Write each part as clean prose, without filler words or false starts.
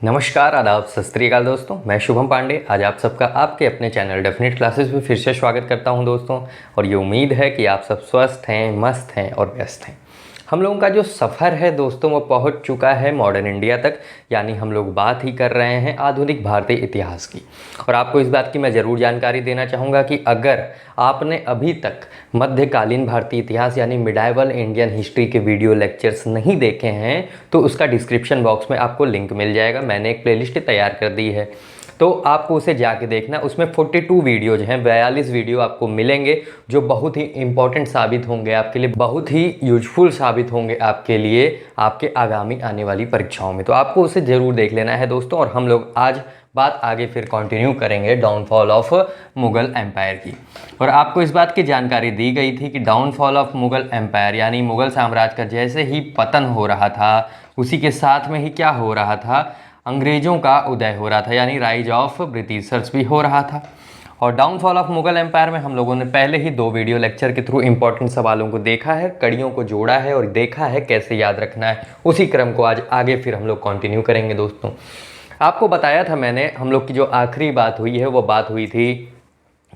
नमस्कार, आदाब, सत श्री अकाल दोस्तों। मैं शुभम पांडे आज आप सबका आपके अपने चैनल डेफिनेट क्लासेस में फिर से स्वागत करता हूं दोस्तों। और ये उम्मीद है कि आप सब स्वस्थ हैं, मस्त हैं और व्यस्त हैं। हम लोगों का जो सफ़र है दोस्तों वो पहुंच चुका है मॉडर्न इंडिया तक, यानी हम लोग बात ही कर रहे हैं आधुनिक भारतीय इतिहास की। और आपको इस बात की मैं ज़रूर जानकारी देना चाहूँगा कि अगर आपने अभी तक मध्यकालीन भारतीय इतिहास यानी मिडाइवल इंडियन हिस्ट्री के वीडियो लेक्चर्स नहीं देखे हैं तो उसका डिस्क्रिप्शन बॉक्स में आपको लिंक मिल जाएगा। मैंने एक प्लेलिस्ट तैयार कर दी है, तो आपको उसे जाके देखना। उसमें 42 वीडियोज हैं, 42 वीडियो आपको मिलेंगे जो बहुत ही इंपॉर्टेंट साबित होंगे आपके लिए, बहुत ही यूजफुल साबित होंगे आपके लिए आपके आगामी आने वाली परीक्षाओं में। तो आपको उसे ज़रूर देख लेना है दोस्तों। और हम लोग आज बात आगे फिर कंटिन्यू करेंगे डाउनफॉल ऑफ मुग़ल एम्पायर की। और आपको इस बात की जानकारी दी गई थी कि डाउनफॉल ऑफ मुग़ल एम्पायर यानी मुग़ल साम्राज्य का जैसे ही पतन हो रहा था उसी के साथ में ही क्या हो रहा था, अंग्रेज़ों का उदय हो रहा था, यानी राइज ऑफ ब्रिटिशर्स भी हो रहा था। और डाउनफॉल ऑफ मुग़ल एम्पायर में हम लोगों ने पहले ही 2 वीडियो लेक्चर के थ्रू इंपॉर्टेंट सवालों को देखा है, कड़ियों को जोड़ा है और देखा है कैसे याद रखना है। उसी क्रम को आज आगे फिर हम लोग कंटिन्यू करेंगे दोस्तों। आपको बताया था मैंने, हम लोग की जो आखिरी बात हुई है वो बात हुई थी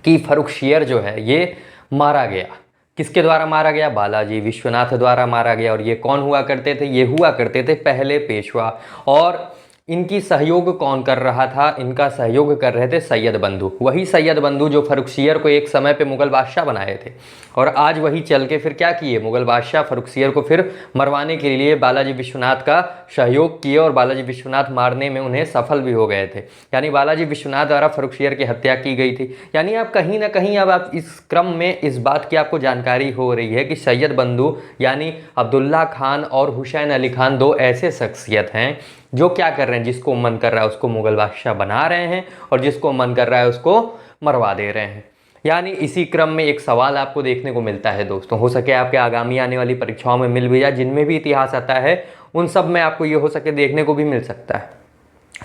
कि फर्रुखशियर जो है ये मारा गया। किसके द्वारा मारा गया? बालाजी विश्वनाथ द्वारा मारा गया। और ये कौन हुआ करते थे? ये हुआ करते थे पहले पेशवा। और इनकी सहयोग कौन कर रहा था? इनका सहयोग कर रहे थे सैयद बंधु, वही सैयद बंधु जो फर्रुखशियर को एक समय पे मुग़ल बादशाह बनाए थे। और आज वही चल के फिर क्या किए, मुग़ल बादशाह फर्रुखशियर को फिर मरवाने के लिए बालाजी विश्वनाथ का सहयोग किए और बालाजी विश्वनाथ मारने में उन्हें सफल भी हो गए थे। यानी बालाजी विश्वनाथ द्वारा फर्रुखशियर की हत्या की गई थी। यानी आप कहीं ना कहीं अब आप इस क्रम में इस बात की आपको जानकारी हो रही है कि सैयद बंधु यानी अब्दुल्ला खान और हुसैन अली खान 2 ऐसे शख्सियत हैं जो क्या कर रहे हैं, जिसको मन कर रहा है उसको मुग़ल बादशाह बना रहे हैं और जिसको मन कर रहा है उसको मरवा दे रहे हैं। यानी इसी क्रम में एक सवाल आपको देखने को मिलता है दोस्तों, हो सके आपके आगामी आने वाली परीक्षाओं में मिल भी जाए, जिनमें भी इतिहास आता है उन सब में आपको ये हो सके देखने को भी मिल सकता है।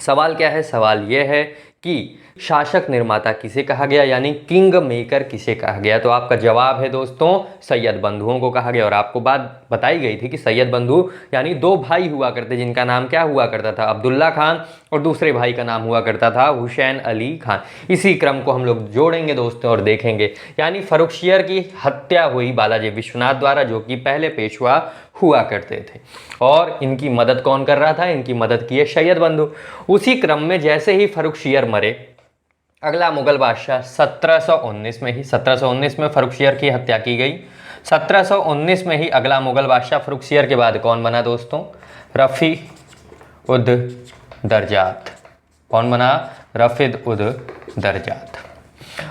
सवाल क्या है? सवाल ये है कि शासक निर्माता किसे कहा गया, यानी किंग मेकर किसे कहा गया? तो आपका जवाब है दोस्तों सैयद बंधुओं को कहा गया। और आपको बात बताई गई थी कि सैयद बंधु यानी 2 भाई हुआ करते जिनका नाम क्या हुआ करता था, अब्दुल्ला खान, और दूसरे भाई का नाम हुआ करता था हुसैन अली खान। इसी क्रम को हम लोग जोड़ेंगे दोस्तों और देखेंगे। यानी फर्रुखशियर की हत्या हुई बालाजी विश्वनाथ द्वारा जो कि पहले पेशवा हुआ करते थे। और इनकी मदद कौन कर रहा था? इनकी मदद की है सैयद बंधु। उसी क्रम में जैसे ही फर्रुखशियर मरे, अगला मुग़ल बादशाह 1719 में फर्रुखशियर की हत्या की गई। 1719 में ही अगला मुग़ल बादशाह फर्रुखशियर के बाद कौन बना दोस्तों? रफ़ी उद दरजात। कौन बना? रफ़ीद उद दरजात।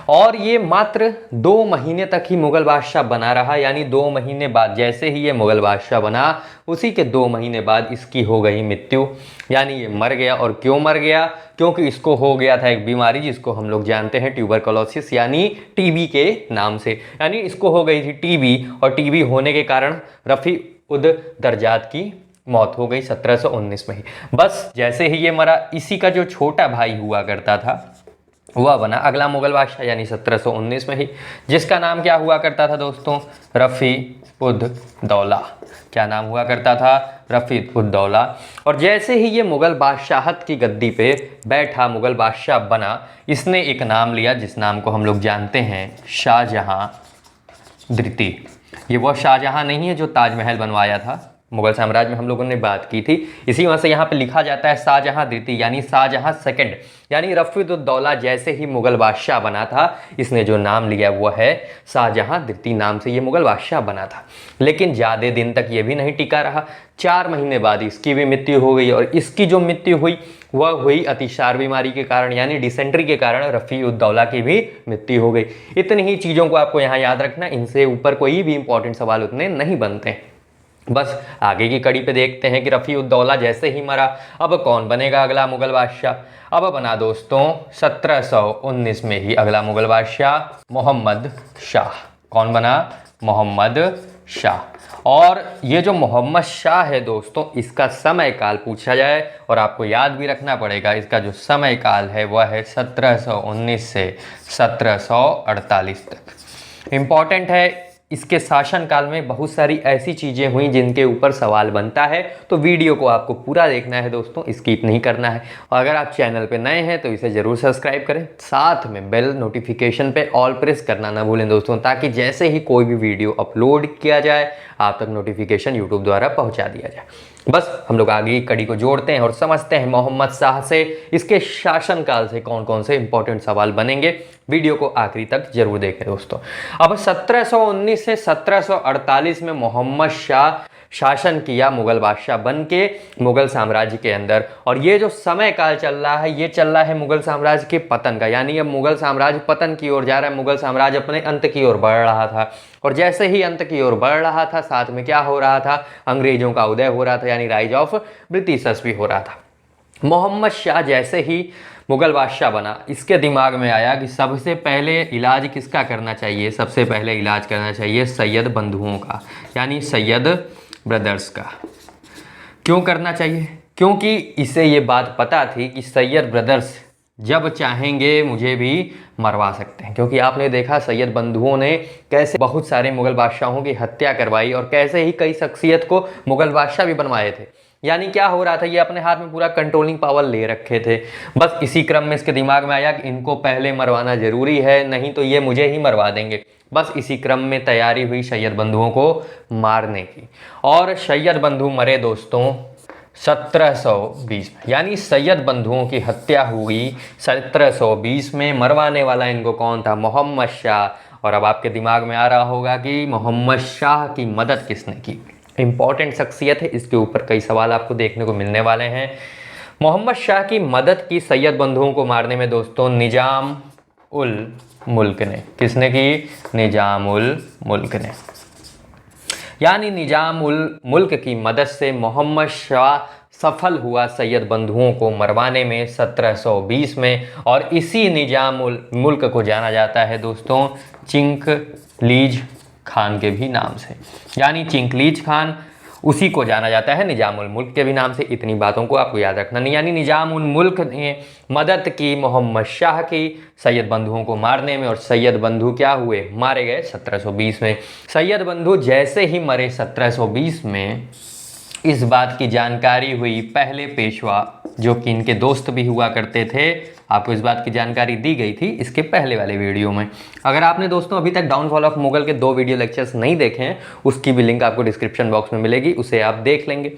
और ये मात्र 2 महीने तक ही मुग़ल बादशाह बना रहा। यानी 2 महीने बाद जैसे ही ये मुग़ल बादशाह बना उसी के 2 महीने बाद इसकी हो गई मृत्यु, यानी ये मर गया। और क्यों मर गया? क्योंकि इसको हो गया था एक बीमारी जिसको हम लोग जानते हैं ट्यूबरकुलोसिस यानी टीबी के नाम से। यानी इसको हो गई थी टीबी और टीबी होने के कारण रफ़ी उद दरजात की मौत हो गई 1719 में ही। बस जैसे ही ये मरा इसी का जो छोटा भाई हुआ करता था वह बना अगला मुग़ल बादशाह, यानी 1719 में ही, जिसका नाम क्या हुआ करता था दोस्तों? रफ़ी उद दौला। क्या नाम हुआ करता था? रफ़ी उद दौला। और जैसे ही ये मुग़ल बादशाहत की गद्दी पे बैठा, मुग़ल बादशाह बना, इसने एक नाम लिया जिस नाम को हम लोग जानते हैं शाहजहाँ द्वितीय। ये वो शाहजहाँ नहीं है जो ताजमहल बनवाया था, मुग़ल साम्राज्य में हम लोगों ने बात की थी। इसी वजह से यहाँ पे लिखा जाता है शाहजहाँ द्वितीय यानी शाहजहाँ सेकंड। यानी रफ़ीद उद दौला जैसे ही मुग़ल बादशाह बना था इसने जो नाम लिया वो है शाहजहाँ द्वितीय, नाम से ये मुग़ल बादशाह बना था। लेकिन ज़्यादा दिन तक ये भी नहीं टिका रहा। 4 महीने बाद इसकी भी मृत्यु हो गई। और इसकी जो मृत्यु हुई वह हुई अतिसार बीमारी के कारण, यानी डिसेंट्री के कारण रफ़ी उद दौला की भी मृत्यु हो गई। इतनी ही चीज़ों को आपको यहाँ याद रखना, इनसे ऊपर कोई भी इंपॉर्टेंट सवाल उतने नहीं बनते। बस आगे की कड़ी पे देखते हैं कि रफ़ी उद दौला जैसे ही मरा अब कौन बनेगा अगला मुग़ल बादशाह? अब बना दोस्तों 1719 में ही अगला मुग़ल बादशाह मोहम्मद शाह। कौन बना? मोहम्मद शाह। और ये जो मोहम्मद शाह है दोस्तों, इसका समय काल पूछा जाए और आपको याद भी रखना पड़ेगा, इसका जो समय काल है वह है 1719 से 1748 तक। इम्पॉर्टेंट है इसके शासनकाल में बहुत सारी ऐसी चीज़ें हुई जिनके ऊपर सवाल बनता है, तो वीडियो को आपको पूरा देखना है दोस्तों, स्किप नहीं करना है। और अगर आप चैनल पे नए हैं तो इसे ज़रूर सब्सक्राइब करें, साथ में बेल नोटिफिकेशन पे ऑल प्रेस करना ना भूलें दोस्तों, ताकि जैसे ही कोई भी वीडियो अपलोड किया जाए आप तक नोटिफिकेशन यूट्यूब द्वारा पहुँचा दिया जाए। बस हम लोग आगे की कड़ी को जोड़ते हैं और समझते हैं मोहम्मद शाह से इसके शासनकाल से कौन कौन से इंपॉर्टेंट सवाल बनेंगे। वीडियो को आखिरी तक जरूर देखें दोस्तों। अब 1719 से 1748 में मोहम्मद शाह शासन किया मुगल बादशाह बन के मुगल साम्राज्य के अंदर, और ये जो समय काल चल रहा है ये चल रहा है मुगल साम्राज्य के पतन का, यानी अब मुगल साम्राज्य पतन की ओर जा रहा है, मुगल साम्राज्य अपने अंत की ओर बढ़ रहा था। और जैसे ही अंत की ओर बढ़ रहा था साथ में क्या हो रहा था, अंग्रेजों का उदय हो रहा था, यानी राइज ऑफ ब्रिटिशर्स भी हो रहा था। मोहम्मद शाह जैसे ही मुगल बादशाह बना, इसके दिमाग में आया कि सबसे पहले इलाज किसका करना चाहिए, सबसे पहले इलाज करना चाहिए सैयद बंधुओं का, यानी सैयद ब्रदर्स का। क्यों करना चाहिए? क्योंकि इसे ये बात पता थी कि सैयद ब्रदर्स जब चाहेंगे मुझे भी मरवा सकते हैं, क्योंकि आपने देखा सैयद बंधुओं ने कैसे बहुत सारे मुगल बादशाहों की हत्या करवाई और कैसे ही कई शख्सियत को मुगल बादशाह भी बनवाए थे। यानी क्या हो रहा था, ये अपने हाथ में पूरा कंट्रोलिंग पावर ले रखे थे। बस इसी क्रम में इसके दिमाग में आया कि इनको पहले मरवाना जरूरी है, नहीं तो ये मुझे ही मरवा देंगे। बस इसी क्रम में तैयारी हुई सैयद बंधुओं को मारने की, और सैयद बंधु मरे दोस्तों 1720 में, यानी सैयद बंधुओं की हत्या हुई 1720 में। मरवाने वाला इनको कौन था? मोहम्मद शाह। और अब आपके दिमाग में आ रहा होगा कि मोहम्मद शाह की मदद किसने की? इंपॉर्टेंट शख्सियत है, इसके ऊपर कई सवाल आपको देखने को मिलने वाले हैं। मोहम्मद शाह की मदद की सैयद बंधुओं को मारने में दोस्तों निजाम उल मुल्क ने। किसने की? निजाम उल मुल्क ने। यानी निजाम उल मुल्क की मदद से मोहम्मद शाह सफल हुआ सैयद बंधुओं को मरवाने में 1720 में। और इसी निजाम उल मुल्क को जाना जाता है दोस्तों चिंकलीज खान के भी नाम से, यानी चिंकलीज खान उसी को जाना जाता है निजाम उल मुल्क के भी नाम से। इतनी बातों को आपको याद रखना नहीं, यानी निजाम उल मुल्क ने मदद की मोहम्मद शाह की सैयद बंधुओं को मारने में, और सैयद बंधु क्या हुए? मारे गए 1720 में। सैयद बंधु जैसे ही मरे 1720 में, इस बात की जानकारी हुई पहले पेशवा, जो कि इनके दोस्त भी हुआ करते थे। आपको इस बात की जानकारी दी गई थी इसके पहले वाले वीडियो में। अगर आपने दोस्तों अभी तक डाउनफॉल ऑफ मुगल के 2 वीडियो लेक्चर्स नहीं देखे हैं, उसकी भी लिंक आपको डिस्क्रिप्शन बॉक्स में मिलेगी, उसे आप देख लेंगे।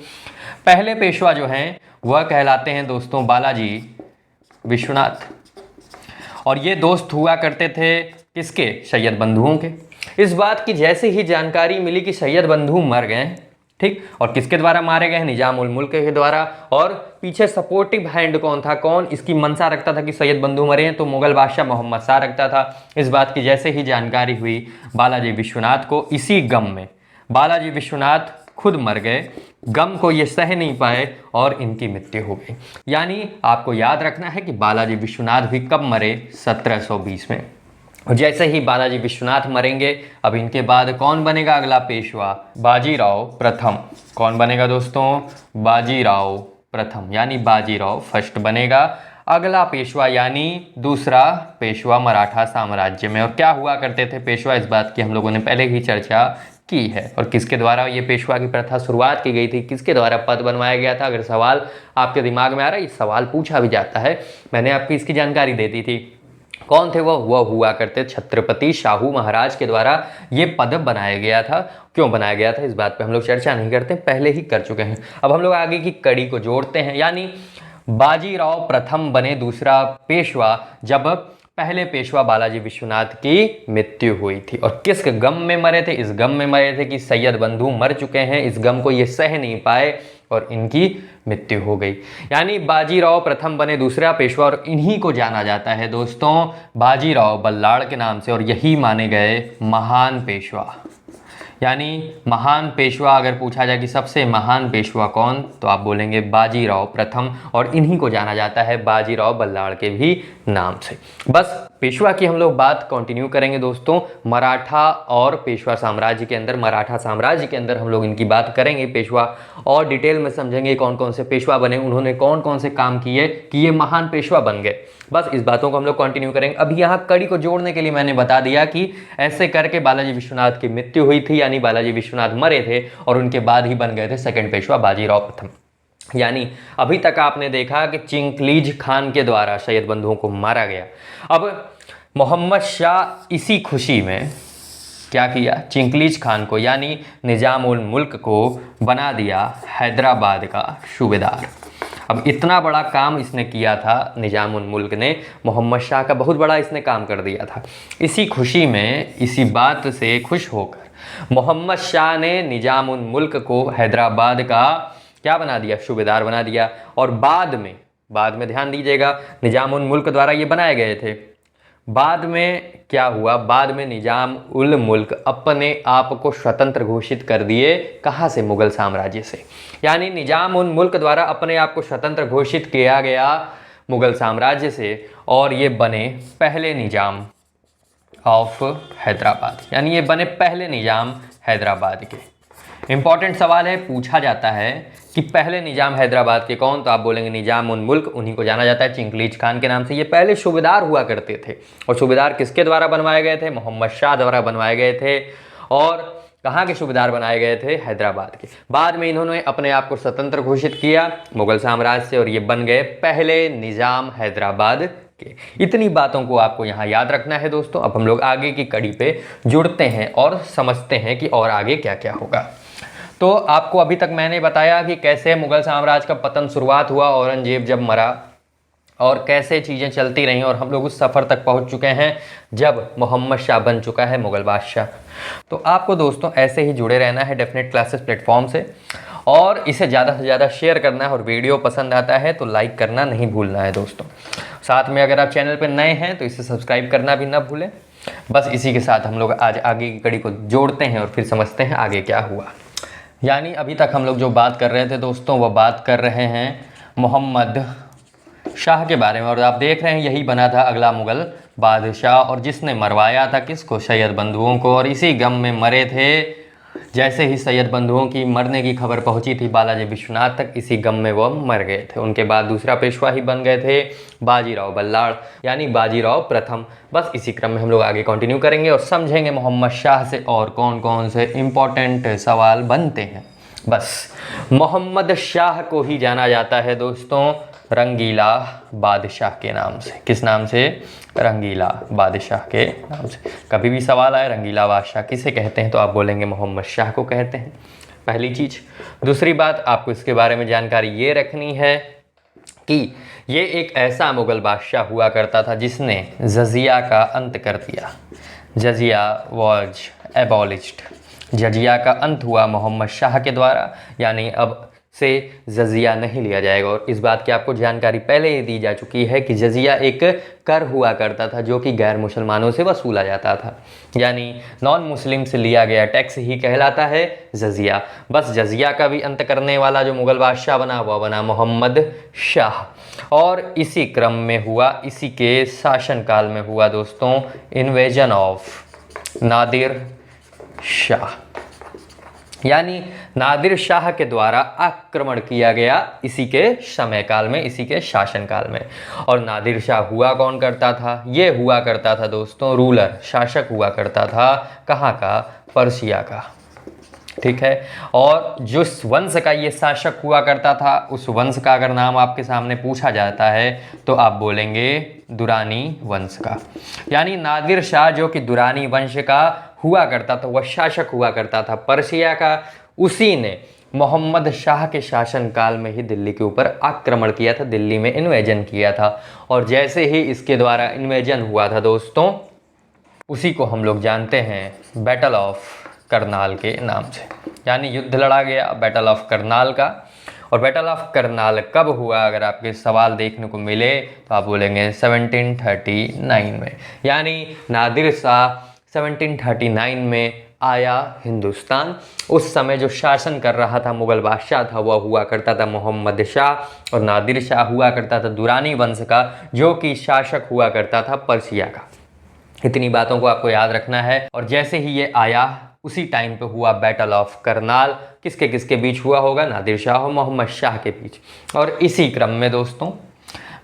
पहले पेशवा जो हैं वह कहलाते हैं दोस्तों बालाजी विश्वनाथ, और ये दोस्त हुआ करते थे किसके? सैयद बंधुओं के। इस बात की जैसे ही जानकारी मिली कि सैयद बंधु मर गए, ठीक, और किसके द्वारा मारे गए? निजाम उल मुल्क के द्वारा। और पीछे सपोर्टिव हैंड कौन था? कौन इसकी मंशा रखता था कि सैयद बंधु मरे हैं? तो मुगल बादशाह मोहम्मद शाह रखता था। इस बात की जैसे ही जानकारी हुई बालाजी विश्वनाथ को, इसी गम में बालाजी विश्वनाथ खुद मर गए, गम को ये सह नहीं पाए और इनकी मृत्यु हो गई। यानी आपको याद रखना है कि बालाजी विश्वनाथ भी कब मरे? 1720 में। और जैसे ही बालाजी विश्वनाथ मरेंगे, अब इनके बाद कौन बनेगा अगला पेशवा? बाजीराव प्रथम। कौन बनेगा दोस्तों? बाजीराव प्रथम, यानी बाजीराव फर्स्ट बनेगा अगला पेशवा, यानी दूसरा पेशवा मराठा साम्राज्य में। और क्या हुआ करते थे पेशवा? इस बात की हम लोगों ने पहले ही चर्चा की है। और किसके द्वारा ये पेशवा की प्रथा शुरुआत की गई थी? किसके द्वारा पद बनवाया गया था? अगर सवाल आपके दिमाग में आ रहा है, सवाल पूछा भी जाता है, मैंने आपको इसकी जानकारी दे दी थी। कौन थे वह हुआ करते छत्रपति शाहू महाराज के द्वारा ये पद बनाया गया था। क्यों बनाया गया था इस बात पे हम लोग चर्चा नहीं करते, पहले ही कर चुके हैं। अब हम लोग आगे की कड़ी को जोड़ते हैं, यानी बाजीराव प्रथम बने दूसरा पेशवा जब पहले पेशवा बालाजी विश्वनाथ की मृत्यु हुई थी। और किस गम में मरे थे? इस गम में मरे थे कि सैयद बंधु मर चुके हैं, इस गम को ये सह नहीं पाए और इनकी मृत्यु हो गई। यानी बाजीराव प्रथम बने दूसरा पेशवा, और इन्हीं को जाना जाता है दोस्तों बाजीराव बल्लाड़ के नाम से, और यही माने गए महान पेशवा। यानी महान पेशवा अगर पूछा जाए कि सबसे महान पेशवा कौन, तो आप बोलेंगे बाजीराव प्रथम, और इन्हीं को जाना जाता है बाजीराव बल्लाड़ के भी नाम से। बस पेशवा की हम लोग बात कंटिन्यू करेंगे दोस्तों। मराठा और पेशवा साम्राज्य के अंदर, मराठा साम्राज्य के अंदर हम लोग इनकी बात करेंगे पेशवा, और डिटेल में समझेंगे कौन कौन से पेशवा बने, उन्होंने कौन कौन से काम किए कि ये महान पेशवा बन गए। बस इस बातों को हम लोग कंटिन्यू करेंगे। अभी यहाँ कड़ी को जोड़ने के लिए मैंने बता दिया कि ऐसे करके बालाजी विश्वनाथ की मृत्यु हुई थी, यानी बालाजी विश्वनाथ मरे थे और उनके बाद ही बन गए थे सेकंड पेशवा बाजीराव प्रथम। यानी अभी तक आपने देखा कि चिंगलीज खान के द्वारा सैयद बंधुओं को मारा गया। अब मोहम्मद शाह इसी खुशी में क्या किया, चिंगलीज खान को यानी निजाम उल मुल्क को बना दिया हैदराबाद का सूबेदार। अब इतना बड़ा काम इसने किया था, निजाम उल मुल्क ने मोहम्मद शाह का बहुत बड़ा इसने काम कर दिया था। इसी खुशी में, इसी बात से खुश होकर मोहम्मद शाह ने निजाम उल मुल्क को हैदराबाद का क्या बना दिया, सूबेदार बना दिया। और बाद में ध्यान दीजिएगा, निजाम उल मुल्क द्वारा ये बनाए गए थे। बाद में क्या हुआ, बाद में निजाम उल मुल्क अपने आप को स्वतंत्र घोषित कर दिए। कहाँ से, मुगल साम्राज्य से। यानी निजाम उल मुल्क द्वारा अपने आप को स्वतंत्र घोषित किया गया मुगल साम्राज्य से, और ये बने पहले निजाम ऑफ हैदराबाद, यानी ये बने पहले निजाम हैदराबाद के। इंपॉर्टेंट सवाल है, पूछा जाता है कि पहले निजाम हैदराबाद के कौन, तो आप बोलेंगे निजाम उल मुल्क, उन्हीं को जाना जाता है चिंगलीज खान के नाम से। ये पहले सूबेदार हुआ करते थे, और सूबेदार किसके द्वारा बनवाए गए थे, मोहम्मद शाह द्वारा बनवाए गए थे। और कहाँ के सूबेदार बनाए गए थे, हैदराबाद के। बाद में इन्होंने अपने आप को स्वतंत्र घोषित किया मुगल साम्राज्य से, और ये बन गए पहले निजाम हैदराबाद के। इतनी बातों को आपको यहाँ याद रखना है दोस्तों। अब हम लोग आगे की कड़ी पे जुड़ते हैं और समझते हैं कि और आगे क्या क्या होगा। तो आपको अभी तक मैंने बताया कि कैसे मुगल साम्राज्य का पतन शुरुआत हुआ, औरंगजेब जब मरा, और कैसे चीज़ें चलती रहीं, और हम लोग उस सफ़र तक पहुंच चुके हैं जब मोहम्मद शाह बन चुका है मुगल बादशाह। तो आपको दोस्तों ऐसे ही जुड़े रहना है डेफिनेट क्लासेस प्लेटफॉर्म से, और इसे ज़्यादा से ज़्यादा शेयर करना है, और वीडियो पसंद आता है तो लाइक करना नहीं भूलना है दोस्तों। साथ में अगर आप चैनल पर नए हैं तो इसे सब्सक्राइब करना भी ना भूलें। बस इसी के साथ हम लोग आज आगे की कड़ी को जोड़ते हैं और फिर समझते हैं आगे क्या हुआ। यानी अभी तक हम लोग जो बात कर रहे थे दोस्तों, वह बात कर रहे हैं मोहम्मद शाह के बारे में, और आप देख रहे हैं यही बना था अगला मुगल बादशाह, और जिसने मरवाया था किसको, सैयद बंधुओं को। और इसी गम में मरे थे। जैसे ही सैयद बंधुओं की मरने की खबर पहुंची थी बालाजी विश्वनाथ तक, इसी गम में वो मर गए थे। उनके बाद दूसरा पेशवा ही बन गए थे बाजीराव बल्लाड़, यानी बाजीराव प्रथम। बस इसी क्रम में हम लोग आगे कंटिन्यू करेंगे और समझेंगे मोहम्मद शाह से और कौन कौन से इम्पोर्टेंट सवाल बनते हैं। बस मोहम्मद शाह को ही जाना जाता है दोस्तों रंगीला बादशाह के नाम से। किस नाम से, रंगीला बादशाह के नाम से। कभी भी सवाल आए रंगीला बादशाह किसे कहते हैं, तो आप बोलेंगे मोहम्मद शाह को कहते हैं, पहली चीज़। दूसरी बात, आपको इसके बारे में जानकारी ये रखनी है कि ये एक ऐसा मुगल बादशाह हुआ करता था जिसने जजिया का अंत कर दिया। जजिया वॉज एबॉलिश्ड, जजिया का अंत हुआ मोहम्मद शाह के द्वारा, यानी अब से जजिया नहीं लिया जाएगा। और इस बात की आपको जानकारी पहले ही दी जा चुकी है कि जजिया एक कर हुआ करता था जो कि गैर मुसलमानों से वसूला जाता था, यानी नॉन मुस्लिम से लिया गया टैक्स ही कहलाता है जजिया। बस जजिया का भी अंत करने वाला जो मुगल बादशाह बना वह बना मोहम्मद शाह। और इसी क्रम में हुआ, इसी के शासनकाल में हुआ दोस्तों इन्वेजन ऑफ नादिर शाह, यानी नादिर शाह के द्वारा आक्रमण किया गया इसी के समय काल में, इसी के शासनकाल में। और नादिर शाह हुआ कौन करता था, ये हुआ करता था दोस्तों रूलर, शासक हुआ करता था कहाँ का, पर्शिया का। ठीक है, और जिस वंश का ये शासक हुआ करता था उस वंश का अगर नाम आपके सामने पूछा जाता है तो आप बोलेंगे दुरानी वंश का। यानी नादिर शाह जो कि दुरानी वंश का हुआ करता था, वह शासक हुआ करता था पर्शिया का। उसी ने मोहम्मद शाह के शासनकाल में ही दिल्ली के ऊपर आक्रमण किया था, दिल्ली में इन्वेजन किया था। और जैसे ही इसके द्वारा इन्वेजन हुआ था दोस्तों, उसी को हम लोग जानते हैं बैटल ऑफ करनाल के नाम से, यानी युद्ध लड़ा गया बैटल ऑफ करनाल का। और बैटल ऑफ करनाल कब हुआ, अगर आपके सवाल देखने को मिले तो आप बोलेंगे 1739 में। यानी नादिर शाह 1739 में आया हिंदुस्तान। उस समय जो शासन कर रहा था मुग़ल बादशाह था वह हुआ करता था मोहम्मद शाह, और नादिर शाह हुआ करता था दुरानी वंश का, जो कि शासक हुआ करता था पर्सिया का। इतनी बातों को आपको याद रखना है। और जैसे ही ये आया उसी टाइम पे हुआ बैटल ऑफ करनाल। किसके किसके बीच हुआ होगा? नादिर शाह और मोहम्मद शाह के बीच। और इसी क्रम में दोस्तों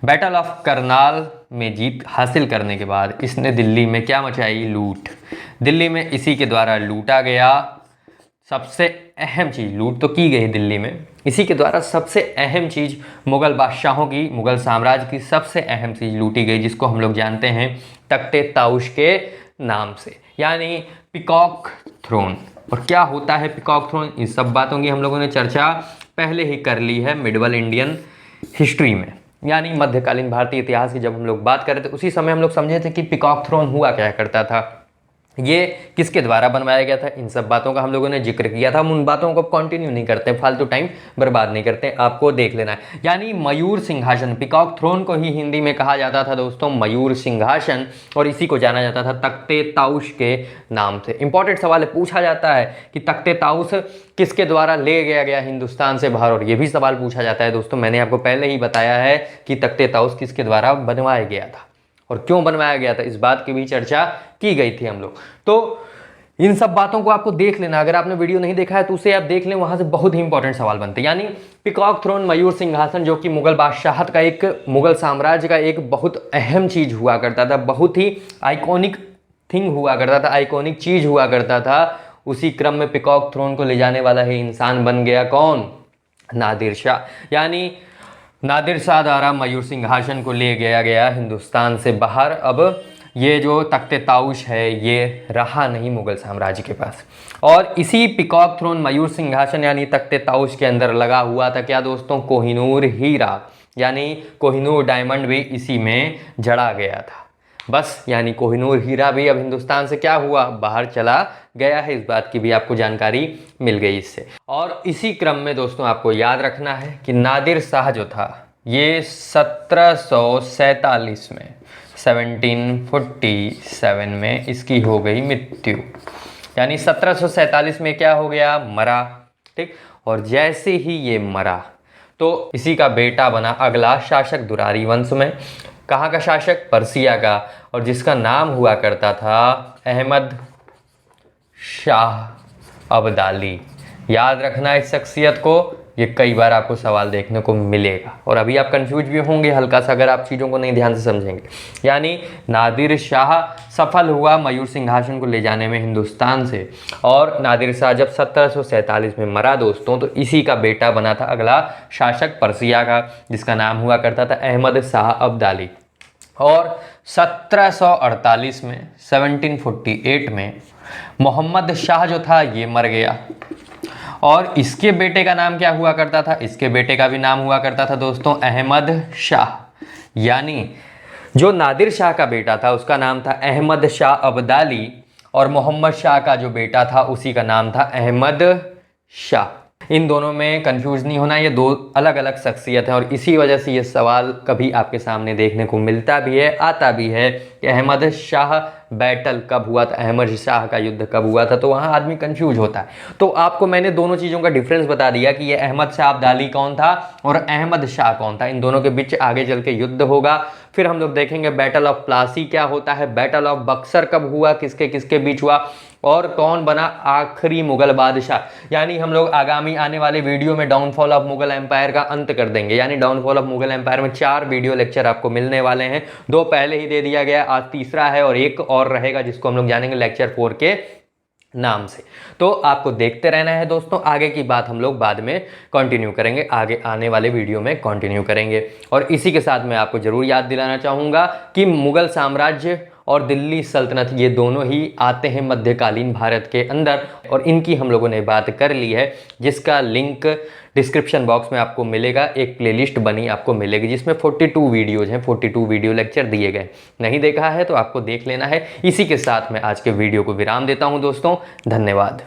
बैटल ऑफ करनाल में जीत हासिल करने के बाद इसने दिल्ली में क्या मचाई? लूट। दिल्ली में इसी के द्वारा लूटा गया सबसे अहम चीज़, लूट तो की गई दिल्ली में, इसी के द्वारा सबसे अहम चीज़ मुग़ल बादशाहों की, मुग़ल साम्राज्य की सबसे अहम चीज़ लूटी गई, जिसको हम लोग जानते हैं तख्ते ताउश के नाम से, यानी पीकॉक थ्रोन। और क्या होता है पीकॉक थ्रोन? इस सब बातों की हम लोगों ने चर्चा पहले ही कर ली है मिडिवल इंडियन हिस्ट्री में, यानी मध्यकालीन भारतीय इतिहास की जब हम लोग बात कर रहे थे उसी समय हम लोग समझे थे कि पीकॉक थ्रोन हुआ क्या करता था, ये किसके द्वारा बनवाया गया था, इन सब बातों का हम लोगों ने जिक्र किया था। हम उन बातों को कंटिन्यू नहीं करते, फालतू टाइम बर्बाद नहीं करते, आपको देख लेना है। यानी मयूर सिंहासन, पीकॉक थ्रोन को ही हिंदी में कहा जाता था दोस्तों मयूर सिंहासन, और इसी को जाना जाता था तख्ते ताउश के नाम से। इंपॉर्टेंट सवाल है, पूछा जाता है कि तख्ते ताउश किसके द्वारा ले गया हिंदुस्तान से बाहर, और ये भी सवाल पूछा जाता है दोस्तों। मैंने आपको पहले ही बताया है कि तख्ते ताउश किसके द्वारा बनवाया गया था और क्यों बनवाया गया था, इस बात की भी चर्चा की गई थी हम लोग। तो इन सब बातों को आपको देख लेना, अगर आपने वीडियो नहीं देखा है तो उसे आप देख लें, वहां से बहुत ही इंपॉर्टेंट सवाल बनते हैं। यानी पीकॉक थ्रोन, मयूर सिंहासन, जो कि मुगल बादशाहत का एक, मुगल साम्राज्य का एक बहुत अहम चीज हुआ करता था, बहुत ही आइकॉनिक थिंग हुआ करता था, आइकॉनिक चीज हुआ करता था। उसी क्रम में पीकॉक थ्रोन को ले जाने वाला ही इंसान बन गया कौन? नादिर शाह। यानी नादिर शाह द्वारा मयूर सिंहासन को ले गया हिंदुस्तान से बाहर। अब ये जो तख्ते ताउश है ये रहा नहीं मुगल साम्राज्य के पास। और इसी पीकॉक थ्रोन, मयूर सिंहासन यानी तख्ते ताउश के अंदर लगा हुआ था क्या दोस्तों? कोहिनूर हीरा, यानी कोहिनूर डायमंड भी इसी में जड़ा गया था। बस, यानी कोहिनूर हीरा भी अब हिंदुस्तान से क्या हुआ? बाहर चला गया है। इस बात की भी आपको जानकारी मिल गई इससे। और इसी क्रम में दोस्तों आपको याद रखना है कि नादिर शाह जो था ये 1747 में, 1747 में इसकी हो गई मृत्यु। यानी 1747 में क्या हो गया? मरा। ठीक। और जैसे ही ये मरा तो इसी का बेटा बना अगला शासक दुरारी वंश में। कहाँ का शासक? पर्सिया का, और जिसका नाम हुआ करता था अहमद शाह अब्दाली। याद रखना इस शख्सियत को, ये कई बार आपको सवाल देखने को मिलेगा। और अभी आप कंफ्यूज भी होंगे हल्का सा अगर आप चीज़ों को नहीं ध्यान से समझेंगे। यानी नादिर शाह सफल हुआ मयूर सिंहासन को ले जाने में हिंदुस्तान से, और नादिर शाह जब 1747 में मरा दोस्तों तो इसी का बेटा बना था अगला शासक पर्सिया का, जिसका नाम हुआ करता था अहमद शाह अब्दाली। और 1748 में, 1748 में मोहम्मद शाह जो था ये मर गया, और इसके बेटे का नाम क्या हुआ करता था? इसके बेटे का भी नाम हुआ करता था दोस्तों अहमद शाह। यानी जो नादिर शाह का बेटा था उसका नाम था अहमद शाह अब्दाली, और मोहम्मद शाह का जो बेटा था उसी का नाम था अहमद शाह। इन दोनों में कंफ्यूज नहीं होना, ये दो अलग अलग शख्सियत हैं। और इसी वजह से ये सवाल कभी आपके सामने देखने को मिलता भी है, आता भी है कि अहमद शाह बैटल कब हुआ था, अहमद शाह का युद्ध कब हुआ था, तो वहाँ आदमी कंफ्यूज होता है। तो आपको मैंने दोनों चीज़ों का डिफरेंस बता दिया कि ये अहमद शाह अब्दाली कौन था और अहमद शाह कौन था। इन दोनों के बीच आगे चल के युद्ध होगा। फिर हम लोग देखेंगे बैटल ऑफ प्लासी क्या होता है, बैटल ऑफ बक्सर कब हुआ, किसके किसके बीच हुआ, और कौन बना आखिरी मुगल बादशाह। यानी हम लोग आगामी आने वाले वीडियो में डाउनफॉल ऑफ मुगल एम्पायर का अंत कर देंगे। यानी डाउनफॉल ऑफ मुगल एम्पायर में 4 वीडियो लेक्चर आपको मिलने वाले हैं, 2 पहले ही दे दिया गया, आज तीसरा है, और एक और रहेगा जिसको हम लोग जानेंगे लेक्चर 4 के नाम से। तो आपको देखते रहना है दोस्तों, आगे की बात हम लोग बाद में कंटिन्यू करेंगे, आगे आने वाले वीडियो में कंटिन्यू करेंगे। और इसी के साथ मैं आपको जरूर याद दिलाना चाहूँगा कि मुगल साम्राज्य और दिल्ली सल्तनत ये दोनों ही आते हैं मध्यकालीन भारत के अंदर, और इनकी हम लोगों ने बात कर ली है, जिसका लिंक डिस्क्रिप्शन बॉक्स में आपको मिलेगा। एक प्लेलिस्ट बनी आपको मिलेगी जिसमें 42 वीडियोज़ हैं, 42 वीडियो लेक्चर दिए गए। नहीं देखा है तो आपको देख लेना है। इसी के साथ मैं आज के वीडियो को विराम देता हूँ दोस्तों, धन्यवाद।